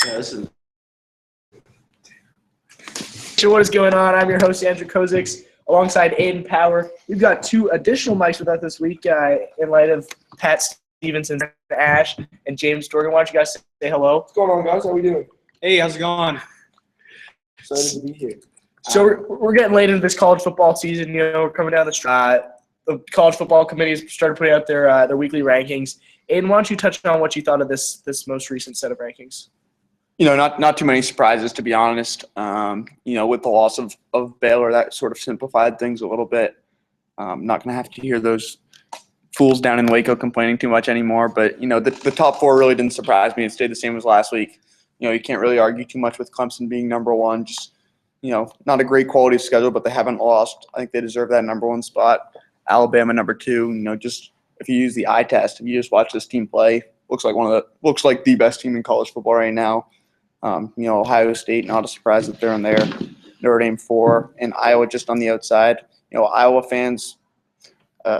Yeah, this is. So what is going on? I'm your host, Andrew Kozix, alongside Aiden Power. We've got two additional mics with us this week in light of Pat Stevenson, Ash, and James Dorgan. Why don't you guys say hello? What's going on, guys? How we doing? Hey, how's it going? Excited to be here. So we're getting late into this college football season. You know, we're coming down the stretch. The college football committee has started putting out their weekly rankings. Aiden, why don't you touch on what you thought of this most recent set of rankings? You know, not too many surprises, to be honest. You know, with the loss of Baylor, that sort of simplified things a little bit. Not going to have to hear those fools down in Waco complaining too much anymore. But, you know, the top four really didn't surprise me. It stayed the same as last week. You know, you can't really argue too much with Clemson being number one. Just, you know, not a great quality schedule, but they haven't lost. I think they deserve that number one spot. Alabama number two. You know, just if you use the eye test, if you just watch this team play, looks like the best team in college football right now. You know, Ohio State, not a surprise that they're in there. Notre Dame 4, and Iowa just on the outside. You know, Iowa fans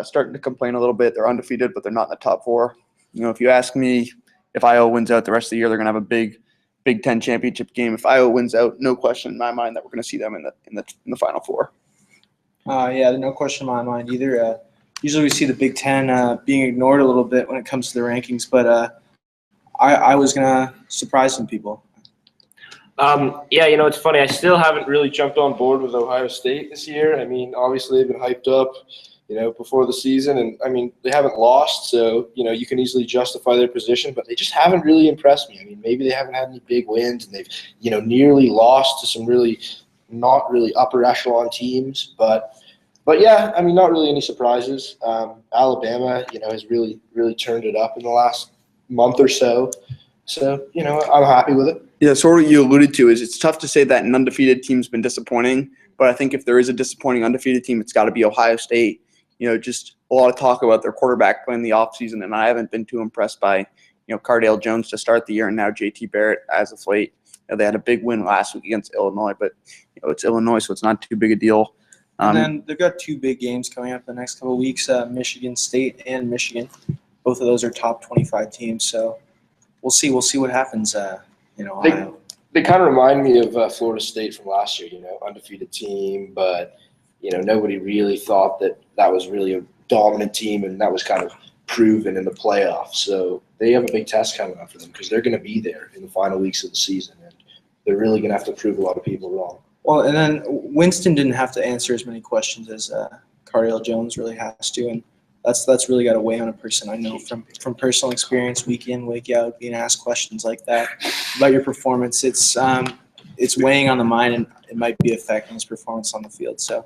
starting to complain a little bit. They're undefeated, but they're not in the top 4. You know, if you ask me if Iowa wins out the rest of the year, they're going to have a big Big Ten championship game. If Iowa wins out, no question in my mind that we're going to see them in the Final Four. Yeah, no question in my mind either. Usually we see the Big Ten being ignored a little bit when it comes to the rankings, but I was going to surprise some people. Yeah, you know, it's funny. I still haven't really jumped on board with Ohio State this year. I mean, obviously they've been hyped up, you know, before the season. And, I mean, they haven't lost, so, you know, you can easily justify their position. But they just haven't really impressed me. I mean, maybe they haven't had any big wins, and they've, you know, nearly lost to some really not really upper echelon teams. But yeah, I mean, not really any surprises. Alabama, you know, has really, really turned it up in the last month or so. So, you know, I'm happy with it. Yeah, sort of what you alluded to is it's tough to say that an undefeated team's been disappointing, but I think if there is a disappointing undefeated team, it's got to be Ohio State. You know, just a lot of talk about their quarterback playing the offseason, and I haven't been too impressed by, you know, Cardale Jones to start the year and now JT Barrett as of late. You know, they had a big win last week against Illinois, but, you know, it's Illinois, so it's not too big a deal. And then they've got two big games coming up the next couple of weeks, Michigan State and Michigan. Both of those are top 25 teams, so we'll see what happens. You know, they kind of remind me of Florida State from last year, you know, undefeated team, but, you know, nobody really thought that was really a dominant team, and that was kind of proven in the playoffs. So they have a big test coming up for them because they're going to be there in the final weeks of the season, and they're really going to have to prove a lot of people wrong. Well, and then Winston didn't have to answer as many questions as Cardale Jones really has to, and that's really got to weigh on a person. I know from personal experience, week in, week out, being asked questions like that about your performance. It's weighing on the mind, and it might be affecting his performance on the field. So,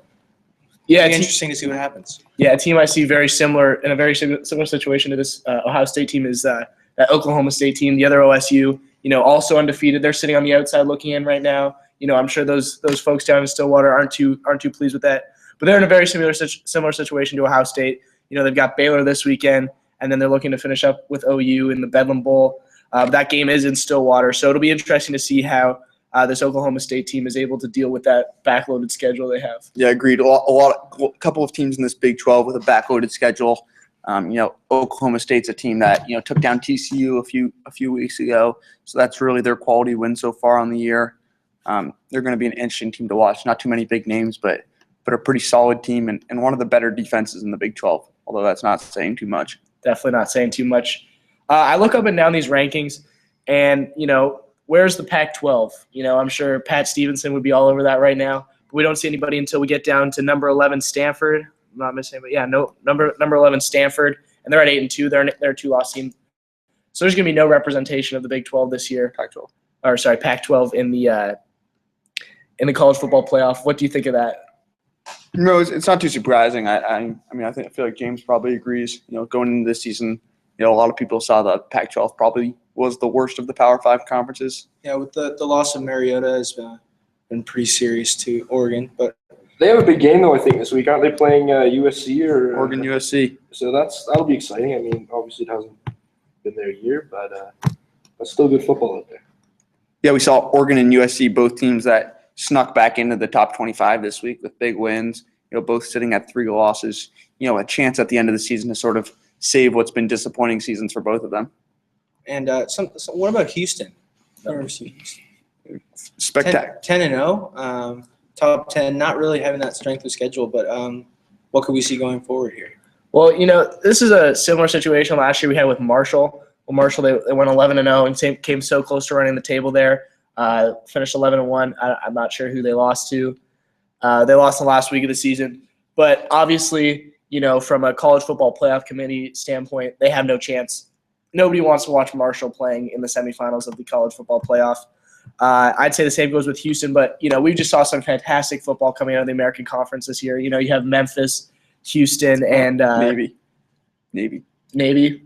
yeah, it's interesting to see what happens. Yeah, a team I see in a very similar situation to this Ohio State team is that Oklahoma State team, the other OSU. You know, also undefeated. They're sitting on the outside looking in right now. You know, I'm sure those folks down in Stillwater aren't too pleased with that. But they're in a very similar situation to Ohio State. You know, they've got Baylor this weekend, and then they're looking to finish up with OU in the Bedlam Bowl. That game is in Stillwater, so it'll be interesting to see how this Oklahoma State team is able to deal with that backloaded schedule they have. Yeah, agreed. A couple of teams in this Big 12 with a backloaded schedule. You know, Oklahoma State's a team that, you know, took down TCU a few weeks ago, so that's really their quality win so far on the year. They're going to be an interesting team to watch. Not too many big names, but a pretty solid team and one of the better defenses in the Big 12, although that's not saying too much. Definitely not saying too much. I look up and down these rankings, and, you know, where's the Pac-12? You know, I'm sure Pat Stevenson would be all over that right now. But we don't see anybody until we get down to number 11 Stanford. I'm not missing, but yeah, no number 11 Stanford, and they're at 8-2. They're a 2-loss team. So there's going to be no representation of the Big 12 this year. Pac-12 in the college football playoff. What do you think of that? No, it's not too surprising. I feel like James probably agrees. You know, going into this season, you know, a lot of people saw that Pac-12 probably was the worst of the Power 5 conferences. Yeah, with the loss of Mariota has been pretty serious to Oregon, but they have a big game though. I think this week, aren't they playing USC or Oregon USC? So that'll be exciting. I mean, obviously it hasn't been their year, but that's still good football out there. Yeah, we saw Oregon and USC, both teams that snuck back into the top 25 this week with big wins, you know, both sitting at 3 losses, you know, a chance at the end of the season to sort of save what's been disappointing seasons for both of them. And so what about Houston? Spectacular. 10-0, top 10. Not really having that strength of schedule, but what could we see going forward here? Well, this is a similar situation last year we had with Marshall. Well, Marshall, they went 11-0 and came so close to running the table there. Finished 11-1. I'm not sure who they lost to. They lost the last week of the season. But obviously, from a college football playoff committee standpoint, they have no chance. Nobody wants to watch Marshall playing in the semifinals of the college football playoff. I'd say the same goes with Houston, but, we just saw some fantastic football coming out of the American Conference this year. You have Memphis, Houston, and Navy.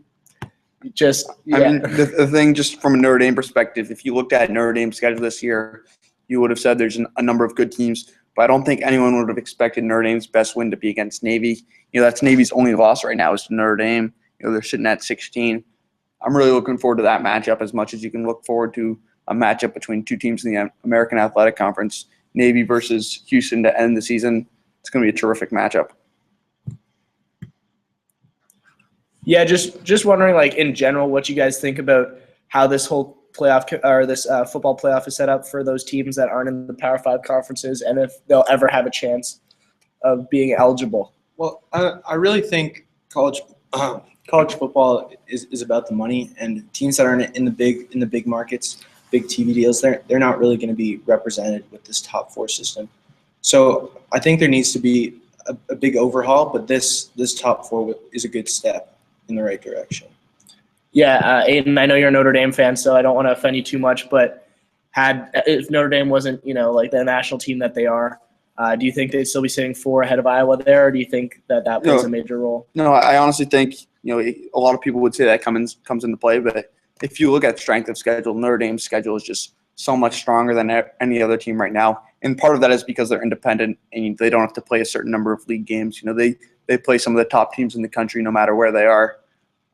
Just, yeah. I mean, the thing, just from a Notre Dame perspective, if you looked at Notre Dame's schedule this year, you would have said there's a number of good teams, but I don't think anyone would have expected Notre Dame's best win to be against Navy. That's Navy's only loss right now is to Notre Dame. They're sitting at 16. I'm really looking forward to that matchup as much as you can look forward to a matchup between two teams in the American Athletic Conference, Navy versus Houston to end the season. It's going to be a terrific matchup. Yeah, just wondering, in general, what you guys think about how this whole playoff or this football playoff is set up for those teams that aren't in the Power 5 conferences, and if they'll ever have a chance of being eligible. Well, I really think college football is about the money, and teams that aren't in the big markets, big TV deals, they're not really going to be represented with this top 4 system. So I think there needs to be a big overhaul, but this top 4 is a good step in the right direction. Yeah, Aiden, I know you're a Notre Dame fan, so I don't want to offend you too much, but if Notre Dame wasn't, the national team that they are, do you think they'd still be sitting 4 ahead of Iowa there, or do you think that plays a major role? No, I honestly think, a lot of people would say that comes into play, but if you look at strength of schedule, Notre Dame's schedule is just so much stronger than any other team right now. And part of that is because they're independent and they don't have to play a certain number of league games. They play some of the top teams in the country no matter where they are.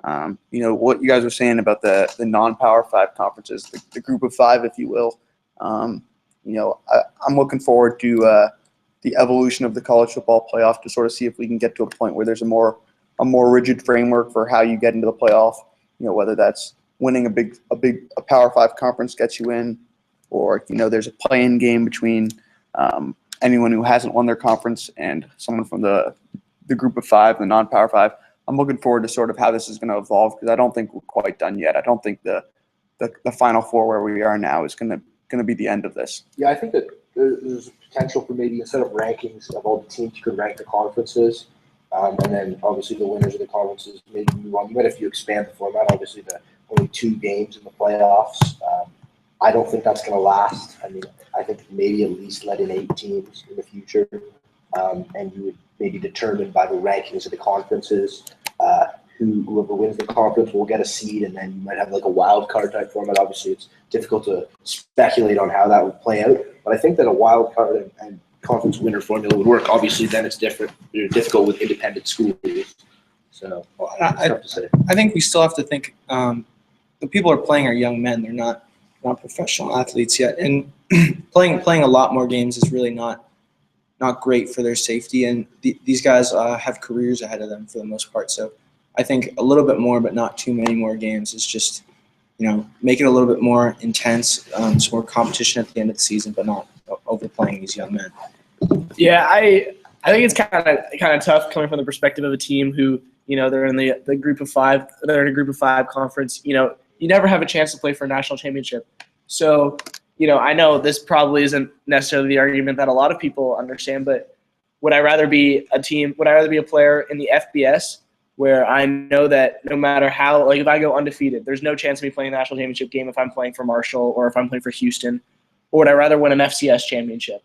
What you guys were saying about the non-Power 5 conferences, the group of 5, if you will. I'm looking forward to the evolution of the college football playoff to sort of see if we can get to a point where there's a more rigid framework for how you get into the playoff. Whether that's winning a Power 5 conference gets you in, or there's a play-in game between anyone who hasn't won their conference and someone from the group of 5, the non-Power 5. I'm looking forward to sort of how this is going to evolve because I don't think we're quite done yet. I don't think the Final Four where we are now is going to be the end of this. Yeah, I think that there's potential for maybe instead of rankings of all the teams, you could rank the conferences, and then obviously the winners of the conferences maybe move on. Even if you expand the format, obviously the only 2 games in the playoffs. I don't think that's going to last. I mean, I think maybe at least let in 8 teams in the future, and you would maybe determine by the rankings of the conferences whoever wins the conference will get a seed, and then you might have like a wild card type format. Obviously, it's difficult to speculate on how that would play out, but I think that a wild card and conference winner formula would work. Obviously, then it's difficult with independent schools. So it's tough to say. I think we still have to think the people who are playing are young men. They're not professional athletes yet, and playing a lot more games is really not great for their safety. And these guys have careers ahead of them for the most part. So I think a little bit more, but not too many more games is just make it a little bit more intense, some more competition at the end of the season, but not overplaying these young men. Yeah, I think it's kind of tough coming from the perspective of a team who they're in the group of 5. They're in a group of 5 conference. You never have a chance to play for a national championship. So, I know this probably isn't necessarily the argument that a lot of people understand, but would I rather be a player in the FBS where I know that no matter how, if I go undefeated, there's no chance of me playing a national championship game if I'm playing for Marshall or if I'm playing for Houston, or would I rather win an FCS championship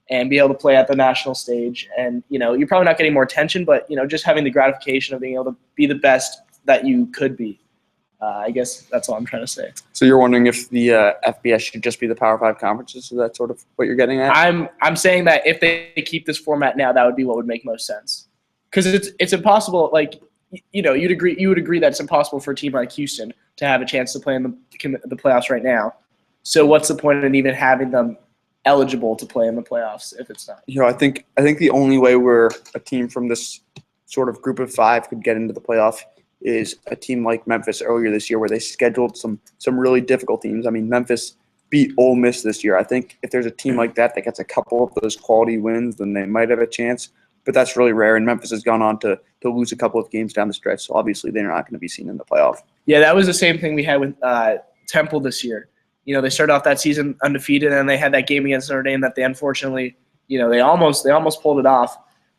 and be able to play at the national stage? And, you're probably not getting more attention, but, just having the gratification of being able to be the best that you could be. I guess that's all I'm trying to say. So you're wondering if the FBS should just be the Power 5 conferences? Is that sort of what you're getting at? I'm saying that if they keep this format now, that would be what would make most sense. Because it's impossible. You would agree that it's impossible for a team like Houston to have a chance to play in the playoffs right now. So what's the point in even having them eligible to play in the playoffs if it's not? I think the only way where a team from this sort of group of 5 could get into the playoff is a team like Memphis earlier this year, where they scheduled some really difficult teams. I mean, Memphis beat Ole Miss this year. I think if there's a team like that gets a couple of those quality wins, then they might have a chance. But that's really rare, and Memphis has gone on to lose a couple of games down the stretch, so obviously they're not going to be seen in the playoff. Yeah, that was the same thing we had with Temple this year. They started off that season undefeated, and they had that game against Notre Dame that they unfortunately, they almost pulled it off.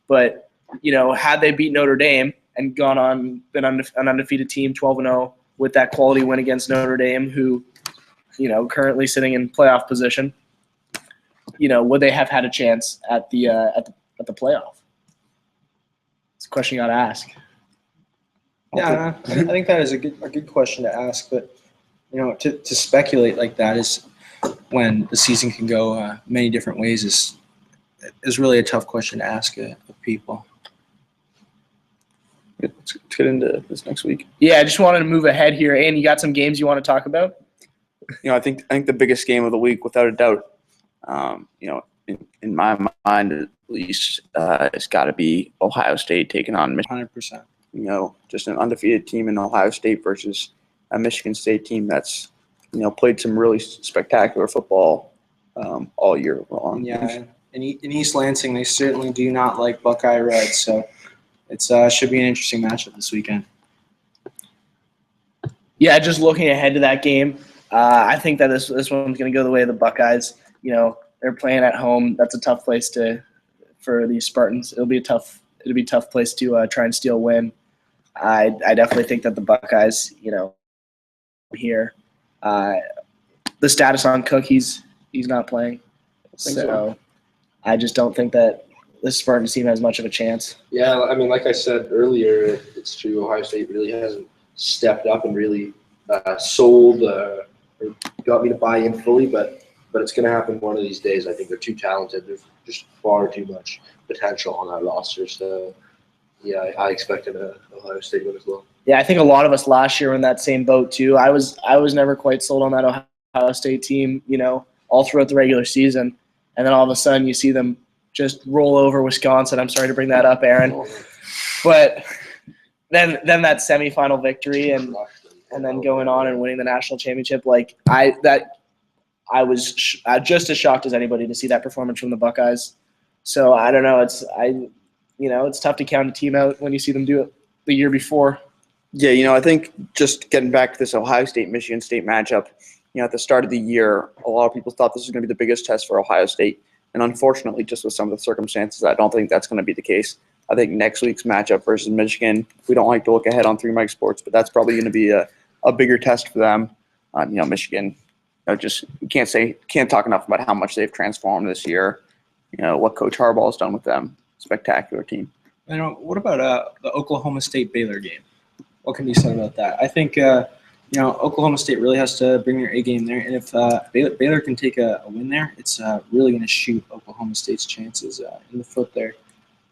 But had they beat Notre Dame and gone on, been an undefeated team, 12-0 with that quality win against Notre Dame, who, currently sitting in playoff position, would they have had a chance at the playoff? It's a question you got to ask. Yeah, I think that is a good question to ask, but to speculate like that is when the season can go many different ways is really a tough question to ask of people. Let's get into this next week. Yeah, I just wanted to move ahead here. And you got some games you want to talk about? I think the biggest game of the week, without a doubt, in my mind at least, it's got to be Ohio State taking on Michigan. 100%. Just an undefeated team in Ohio State versus a Michigan State team that's, played some really spectacular football all year long. Yeah, in East Lansing, they certainly do not like Buckeye Red, so it should be an interesting matchup this weekend. Yeah, just looking ahead to that game, I think that this one's going to go the way of the Buckeyes. They're playing at home. That's a tough place for these Spartans. It'll be a tough place to try and steal a win. I definitely think that the Buckeyes, here, the status on Cook, he's not playing, so I just don't think that this Spartans team has much of a chance. Yeah, I mean, like I said earlier, it's true. Ohio State really hasn't stepped up and really sold or got me to buy in fully, but it's going to happen one of these days. I think they're too talented. There's just far too much potential on that roster. So, yeah, I expected a Ohio State win as well. Yeah, I think a lot of us last year were in that same boat too. I was never quite sold on that Ohio State team, all throughout the regular season, and then all of a sudden you see them just roll over Wisconsin. I'm sorry to bring that up, Aaron, but then that semifinal victory and then going on and winning the national championship, I was just as shocked as anybody to see that performance from the Buckeyes. So I don't know. It's tough to count a team out when you see them do it the year before. Yeah, I think just getting back to this Ohio State-Michigan State matchup, at the start of the year, a lot of people thought this was going to be the biggest test for Ohio State. And unfortunately, just with some of the circumstances, I don't think that's going to be the case. I think next week's matchup versus Michigan, we don't like to look ahead on 3 Mike Sports, but that's probably going to be a bigger test for them. Michigan, can't talk enough about how much they've transformed this year. What Coach Harbaugh has done with them. Spectacular team. What about the Oklahoma State Baylor game? What can be said about that? I think Oklahoma State really has to bring their A game there, and if Baylor can take a win there, it's really going to shoot Oklahoma State's chances in the foot there.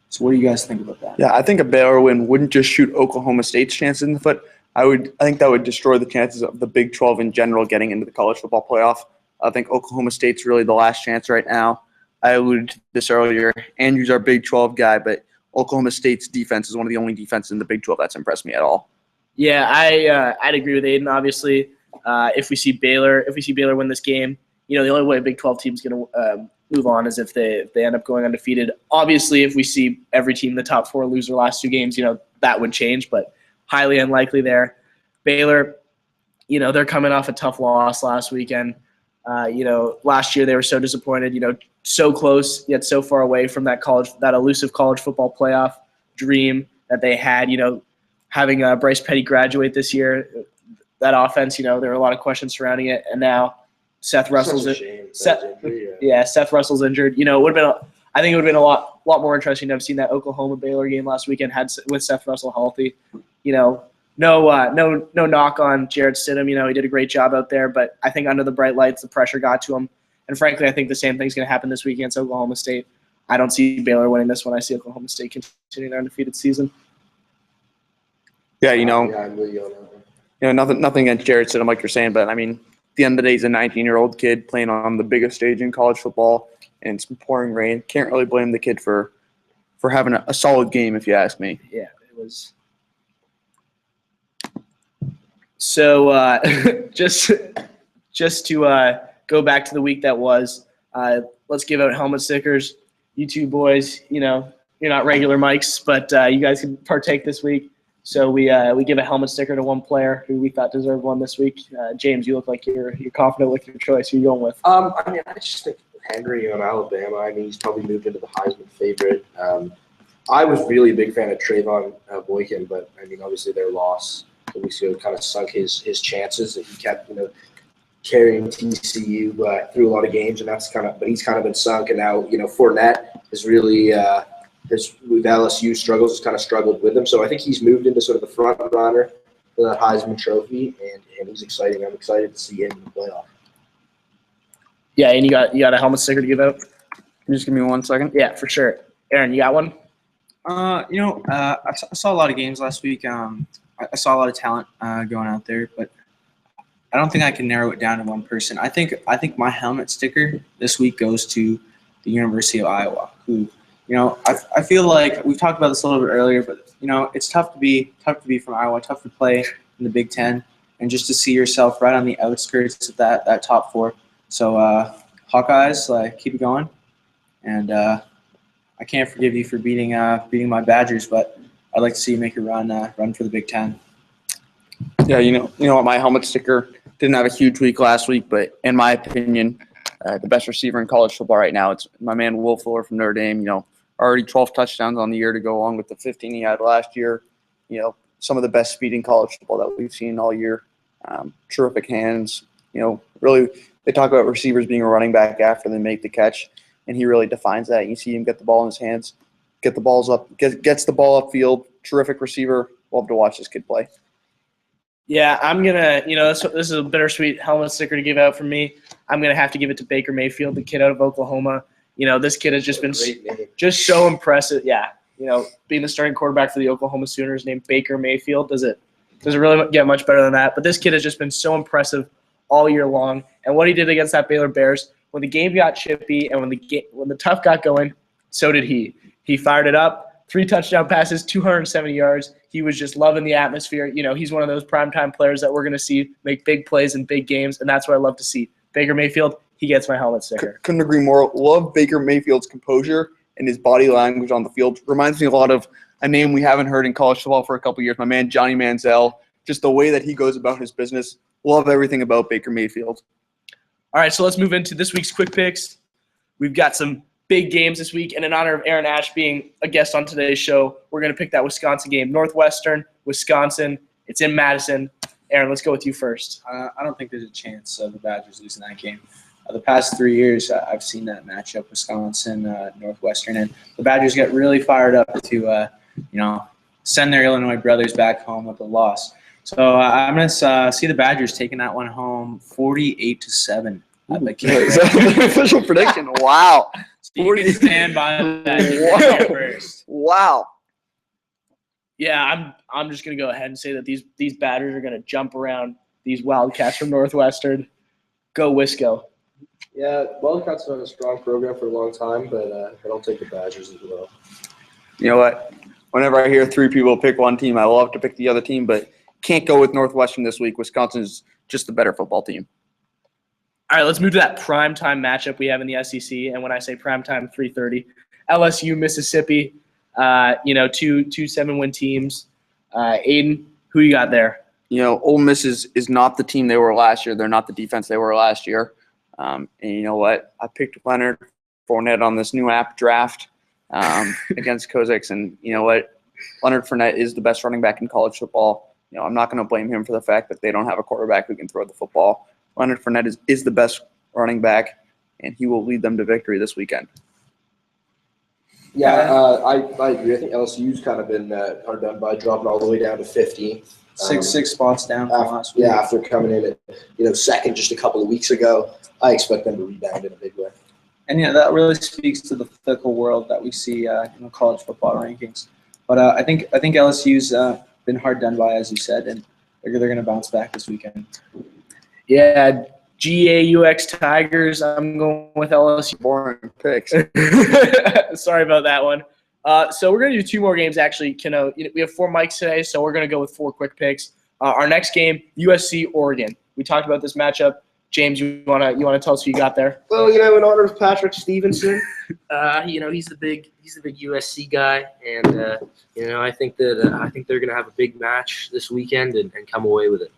So what do you guys think about that? Yeah, I think a Baylor win wouldn't just shoot Oklahoma State's chances in the foot. I think that would destroy the chances of the Big 12 in general getting into the college football playoff. I think Oklahoma State's really the last chance right now. I alluded to this earlier. Andrew's our Big 12 guy, but Oklahoma State's defense is one of the only defenses in the Big 12 that's impressed me at all. Yeah, I'd agree with Aiden. Obviously, if we see Baylor win this game, the only way a Big 12 team's going to move on is if they end up going undefeated. Obviously, if we see every team in the top 4 lose their last 2 games, that would change, but highly unlikely there. Baylor, they're coming off a tough loss last weekend. Last year they were so disappointed, so close yet so far away from that elusive college football playoff dream that they had. Having Bryce Petty graduate this year, that offense, there were a lot of questions surrounding it, and now Seth Russell's Seth Russell's injured. I think it would have been a lot more interesting to have seen that Oklahoma Baylor game last weekend with Seth Russell healthy. No knock on Jarrett Stidham. He did a great job out there, but I think under the bright lights, the pressure got to him. And frankly, I think the same thing's going to happen this week against Oklahoma State. I don't see Baylor winning this one. I see Oklahoma State continuing their undefeated season. Yeah, I'm with you on that one. nothing against Jarrett Stidham, like you're saying, but I mean, at the end of the day, he's a 19-year-old kid playing on the biggest stage in college football, and it's pouring rain. Can't really blame the kid for having a solid game, if you ask me. Yeah, it was. So just to go back to the week that was. Let's give out helmet stickers. You two boys, you're not regular mics, but you guys can partake this week. So we give a helmet sticker to one player who we thought deserved one this week. James, you look like you're confident with your choice. Who are you going with? I just think Henry on Alabama. I mean, he's probably moved into the Heisman favorite. I was really a big fan of Trayvon Boykin, but I mean, obviously their loss a week ago kind of sunk his chances. That he kept, carrying TCU through a lot of games, and but he's kind of been sunk. And now, Fournette is really with LSU struggles, has kind of struggled with him. So I think he's moved into sort of the front runner for that Heisman Trophy, and he's exciting. I'm excited to see him in the playoff. Yeah, and you got a helmet sticker to give out? Can you just give me 1 second? Yeah, for sure. Aaron, you got one? I saw a lot of games last week. I saw a lot of talent going out there, but I don't think I can narrow it down to one person. I think my helmet sticker this week goes to the University of Iowa, who, I feel like we've talked about this a little bit earlier, but it's tough to be from Iowa, tough to play in the Big Ten, and just to see yourself right on the outskirts of that top four. So Hawkeyes, keep it going, and I can't forgive you for beating my Badgers, but I'd like to see you make a run for the Big Ten. Yeah, you know what? My helmet sticker didn't have a huge week last week, but in my opinion, the best receiver in college football right now, it's my man Will Fuller from Notre Dame. Already 12 touchdowns on the year to go along with the 15 he had last year. Some of the best speed in college football that we've seen all year. Terrific hands. Really, they talk about receivers being a running back after they make the catch, and he really defines that. You see him get the ball in his hands, get the balls up, gets the ball upfield. Terrific receiver. Love to watch this kid play. Yeah, I'm going to, this is a bittersweet helmet sticker to give out for me. I'm going to have to give it to Baker Mayfield, the kid out of Oklahoma. This kid has just been just so impressive. Yeah, being the starting quarterback for the Oklahoma Sooners named Baker Mayfield, does it really get much better than that? But this kid has just been so impressive all year long. And what he did against that Baylor Bears, when the game got chippy and when the tough got going, so did he. He fired it up. 3 touchdown passes, 270 yards. He was just loving the atmosphere. He's one of those primetime players that we're going to see make big plays in big games, and that's what I love to see. Baker Mayfield, he gets my helmet sticker. Couldn't agree more. Love Baker Mayfield's composure and his body language on the field. Reminds me a lot of a name we haven't heard in college football for a couple years, my man Johnny Manziel. Just the way that he goes about his business. Love everything about Baker Mayfield. All right, so let's move into this week's quick picks. We've got some big games this week, and in honor of Aaron Ash being a guest on today's show, we're going to pick that Wisconsin game. Northwestern, Wisconsin. It's in Madison. Aaron, let's go with you first. I don't think there's a chance of the Badgers losing that game. The past 3 years, I've seen that matchup, Wisconsin, Northwestern, and the Badgers get really fired up to, send their Illinois brothers back home with a loss. So I'm going to see the Badgers taking that one home 48-7. Is that the official prediction? Wow. You can stand by that first. Wow. Yeah, I'm just gonna go ahead and say that these Badgers are gonna jump around these Wildcats from Northwestern. Go Wisco. Yeah, Wildcats have been a strong program for a long time, but I don't take the Badgers as well. You know what? Whenever I hear 3 people pick one team, I love to pick the other team, but can't go with Northwestern this week. Wisconsin is just the better football team. All right, let's move to that primetime matchup we have in the SEC. And when I say primetime, 3:30. LSU, Mississippi, 2 7-win teams. Aiden, who you got there? Ole Miss is not the team they were last year. They're not the defense they were last year. And you know what? I picked Leonard Fournette on this new app draft against Kozaks. And you know what? Leonard Fournette is the best running back in college football. I'm not going to blame him for the fact that they don't have a quarterback who can throw the football. Leonard Fournette is the best running back, and he will lead them to victory this weekend. Yeah, I agree. I think LSU's kind of been hard done by, dropping all the way down to 15th. Six spots down from last week. Yeah, after coming in at second just a couple of weeks ago, I expect them to rebound in a big way. And that really speaks to the fickle world that we see in the college football rankings. But I think LSU's been hard done by, as you said, and they're going to bounce back this weekend. Yeah, GAUX Tigers. I'm going with LSU. Boring picks. Sorry about that one. So we're going to do 2 more games, actually. We have 4 mics today, so we're going to go with 4 quick picks. Our next game, USC, Oregon. We talked about this matchup James, you wanna tell us who you got there? Well, in honor of Patrick Stevenson, He's the big USC guy, and I think they're gonna have a big match this weekend and come away with it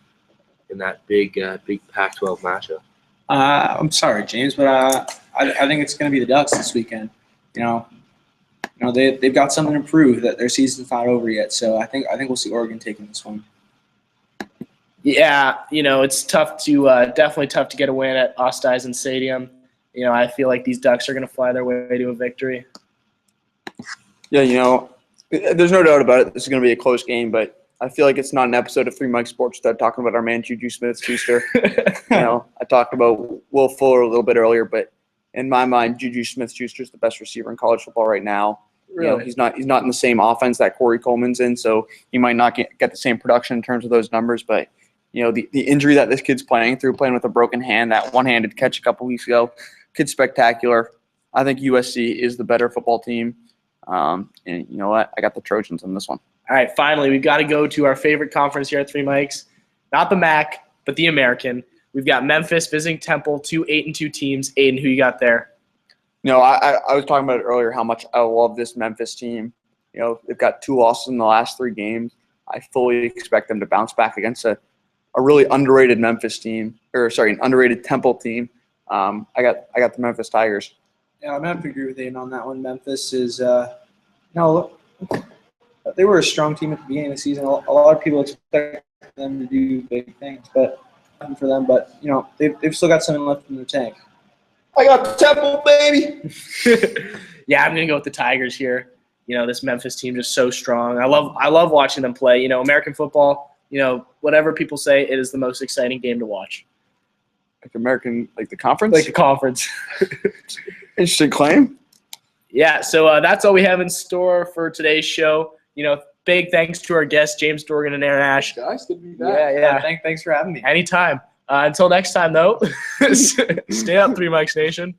in that big Pac-12 matchup. I'm sorry, James, but I think it's going to be the Ducks this weekend. They've got something to prove that their season's not over yet. So I think we'll see Oregon taking this one. Yeah, it's tough to definitely tough to get a win at Osteisen Stadium. I feel like these Ducks are going to fly their way to a victory. Yeah, there's no doubt about it. This is going to be a close game, but I feel like it's not an episode of Three Mike Sports without talking about our man Juju Smith-Schuster. I talked about Will Fuller a little bit earlier, but in my mind, Juju Smith-Schuster is the best receiver in college football right now. Really? He's not in the same offense that Corey Coleman's in, so he might not get the same production in terms of those numbers. But the injury that this kid's playing with a broken hand, that one-handed catch a couple weeks ago, kid's spectacular. I think USC is the better football team, and you know what? I got the Trojans in this one. All right, finally, we've got to go to our favorite conference here at Three Mikes. Not the MAC, but the American. We've got Memphis visiting Temple, 2 8-2 teams. Aiden, who you got there? I was talking about it earlier how much I love this Memphis team. They've got 2 losses in the last 3 games. I fully expect them to bounce back against a really underrated Memphis team, an underrated Temple team. I got the Memphis Tigers. Yeah, I'm going to have to agree with Aiden on that one. Memphis is they were a strong team at the beginning of the season. A lot of people expect them to do big things, but nothing for them. But they've still got something left in their tank. I got Temple, baby. Yeah, I'm gonna go with the Tigers here. This Memphis team just so strong. I love watching them play. American football. Whatever people say, it is the most exciting game to watch. Like American, like the conference? Like the conference. Interesting claim. Yeah, so that's all we have in store for today's show. Big thanks to our guests, James Dorgan and Aaron Ash. Guys, good to be back. Yeah. Thanks for having me. Anytime. Until next time, though, stay up, Three Mikes Nation.